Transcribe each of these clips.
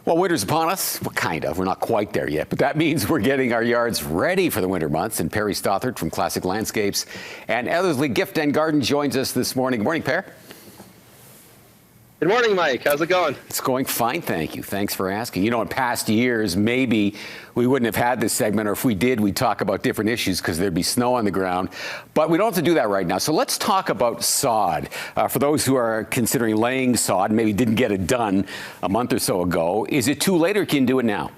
Well, winter's upon us. Well, kind of. We're not quite there yet, but that means we're getting our yards ready for the winter months. And Perry Stothart from Classic Landscapes and Ellerslie Gift and Garden joins us this morning. Good morning, Per. Good morning, Mike. How's it going? It's going fine, thank you. Thanks for asking. You know, in past years, maybe we wouldn't have had this segment, or if we did, we'd talk about different issues because there'd be snow on the ground. But we don't have to do that right now. So let's talk about sod. For those who are considering laying sod, maybe didn't get it done a month or so ago, is it too late or can you do it now?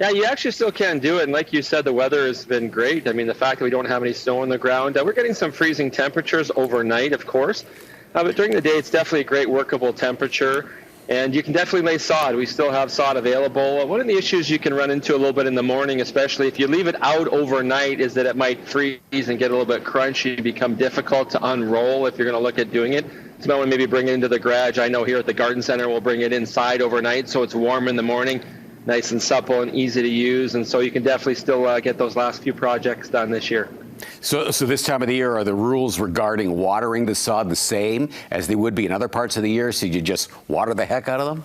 Yeah, you actually still can do it. And like you said, the weather has been great. I mean, the fact that we don't have any snow on the ground, we're getting some freezing temperatures overnight, of course. But during the day, it's definitely a great workable temperature, and you can definitely lay sod. We still have sod available. One of the issues you can run into a little bit in the morning, especially if you leave it out overnight, is that it might freeze and get a little bit crunchy, become difficult to unroll if you're going to look at doing it. So you might want to maybe bring it into the garage. I know here at the garden center, we'll bring it inside overnight so it's warm in the morning, nice and supple and easy to use, and so you can definitely still get those last few projects done this year. So this time of the year, are the rules regarding watering the sod the same as they would be in other parts of the year? So you just water the heck out of them?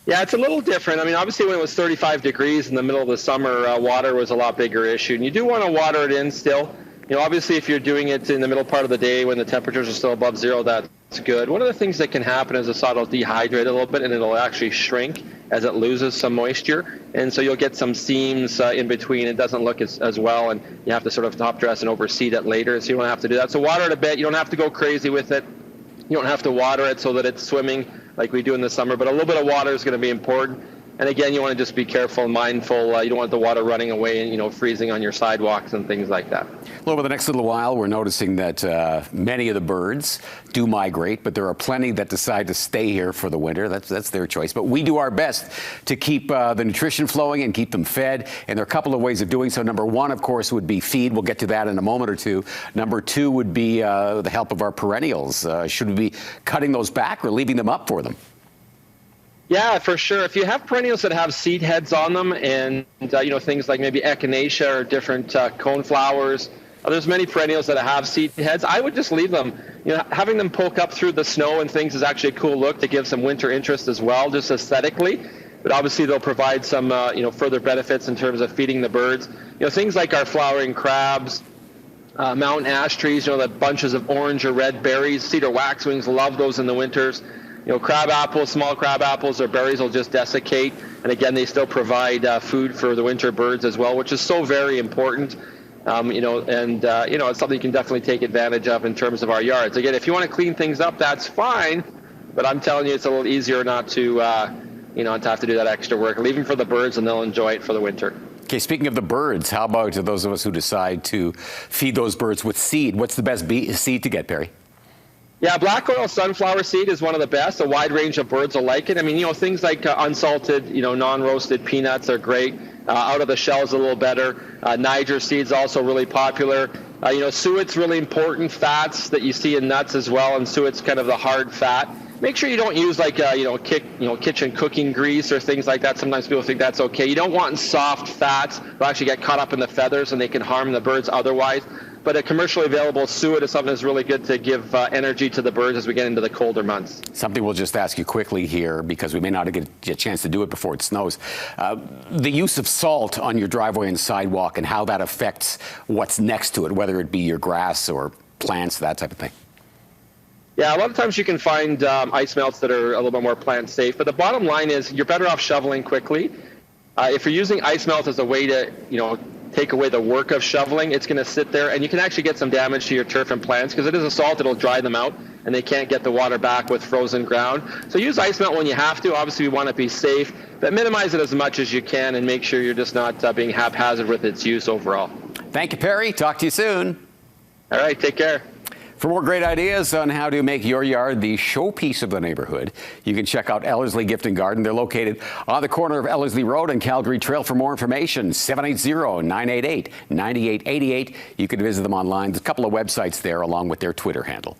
Yeah, it's a little different. I mean, obviously when it was 35 degrees in the middle of the summer, water was a lot bigger issue. And you do want to water it in still. You know, obviously if you're doing it in the middle part of the day when the temperatures are still above zero, that's good. One of the things that can happen is the sod will dehydrate a little bit and it'll actually shrink as it loses some moisture. And so you'll get some seams in between. It doesn't look as well, and you have to sort of top dress and overseed it later. So you don't have to do that. So water it a bit. You don't have to go crazy with it. You don't have to water it so that it's swimming like we do in the summer, but a little bit of water is going to be important. And again, you want to just be careful and mindful. You don't want the water running away and, you know, freezing on your sidewalks and things like that. Well, over the next little while, we're noticing that many of the birds do migrate, but there are plenty that decide to stay here for the winter. That's their choice. But we do our best to keep the nutrition flowing and keep them fed. And there are a couple of ways of doing so. Number one, of course, would be feed. We'll get to that in a moment or two. Number two would be the help of our perennials. Should we be cutting those back or leaving them up for them? Yeah, for sure. If you have perennials that have seed heads on them and, you know, things like maybe echinacea or different coneflowers, there's many perennials that have seed heads. I would just leave them. You know, having them poke up through the snow and things is actually a cool look to give some winter interest as well, just aesthetically. But obviously they'll provide some, you know, further benefits in terms of feeding the birds. You know, things like our flowering crabs, mountain ash trees, you know, the bunches of orange or red berries. Cedar waxwings love those in the winters. You know, crab apples, small crab apples or berries will just desiccate. And again, they still provide food for the winter birds as well, which is so very important. You know, and, you know, it's something you can definitely take advantage of in terms of our yards. Again, if you want to clean things up, that's fine. But I'm telling you, it's a little easier not to, you know, to have to do that extra work. Leave them for the birds and they'll enjoy it for the winter. Okay, speaking of the birds, how about those of us who decide to feed those birds with seed? What's the best seed to get, Perry? Yeah, black oil sunflower seed is one of the best. A wide range of birds will like it. I mean, you know, things like unsalted, you know, non-roasted peanuts are great. Out of the shell is a little better. Niger seed's also really popular. You know, suet's really important. Fats that you see in nuts as well, and suet's kind of the hard fat. Make sure you don't use like you know, kitchen cooking grease or things like that. Sometimes people think that's okay. You don't want soft fats. They'll actually get caught up in the feathers and they can harm the birds otherwise. But a commercially available suet is something that's really good to give energy to the birds as we get into the colder months. Something we'll just ask you quickly here because we may not get a chance to do it before it snows. The use of salt on your driveway and sidewalk and how that affects what's next to it, whether it be your grass or plants, that type of thing. Yeah, a lot of times you can find ice melts that are a little bit more plant safe. But the bottom line is you're better off shoveling quickly. If you're using ice melt as a way to, you know, take away the work of shoveling, it's going to sit there and you can actually get some damage to your turf and plants because it is a salt. It'll dry them out and they can't get the water back with frozen ground. So use ice melt when you have to. Obviously we want to be safe, but minimize it as much as you can and make sure you're just not being haphazard with its use overall. Thank you, Perry. Talk to you soon. All right, take care. For more great ideas on how to make your yard the showpiece of the neighborhood, you can check out Ellerslie Gift and Garden. They're located on the corner of Ellerslie Road and Calgary Trail. For more information, 780-988-9888. You can visit them online. There's a couple of websites there along with their Twitter handle.